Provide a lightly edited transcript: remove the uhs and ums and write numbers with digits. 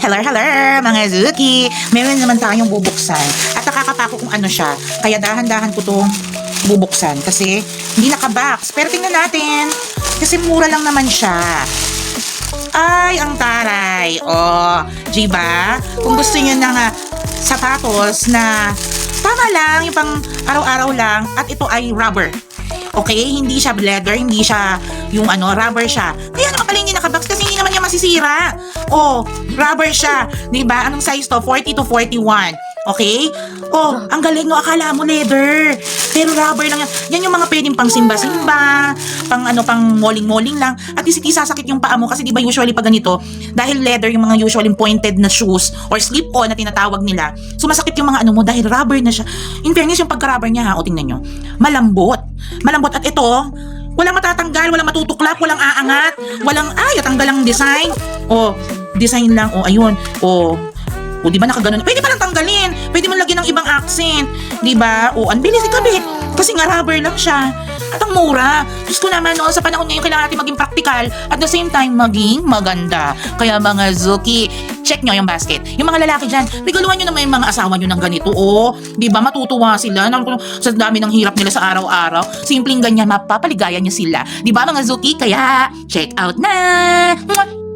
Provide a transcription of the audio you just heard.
Hello, hello, mga Zuki! Meron naman tayong bubuksan. At nakakapako kung ano siya. Kaya dahan-dahan ko itong bubuksan. Kasi hindi nakabox. Pero tingnan natin. Kasi mura lang naman siya. Ay, ang taray. Oh, diba? Kung gusto niyo ng sapatos na tama lang, yung pang araw-araw lang. At ito ay rubber. Okay? Hindi siya leather, hindi siya yung rubber siya. Kaya naman pala hindi nakabox kasi hindi naman niya masisira. Oh, rubber siya. Diba? Anong size to? 40 to 41. Okay? Oh, ang galing no. Akala mo leather. Pero rubber lang yan. Yan yung mga pwedeng pang simba-simba, pang moling-moling lang. At least hindi sasakit yung paa mo kasi di ba usually pag ganito, dahil leather yung mga usually pointed na shoes or slip-on na tinatawag nila, sumasakit yung mga mo dahil rubber na siya. In fairness, yung pagka-rubber niya o tingnan nyo, malambot. Malambot at ito, walang matatanggal, walang matutuklap, walang aangat, walang tanggal ang design. O, design lang. O, ayun. O, di ba nakaganon? Pwede pa lang tanggalin. Pwede mo lagyan ng ibang accent. Di ba? O, ang bilis ikabit. Kasi nga rubber lang siya. At ang mura. Diyos ko naman, no, sa panahon ngayon, kailangan natin maging practical at the same time, maging maganda. Kaya mga Zuki, check nyo yung basket. Yung mga lalaki dyan, regaluhan nyo naman yung mga asawa nyo ng ganito. O, di ba? Matutuwa sila. Sa dami ng hirap nila sa araw-araw. Simpleng ganyan, mapapaligayan nyo sila. Di ba mga Zuki? Kaya, check out na!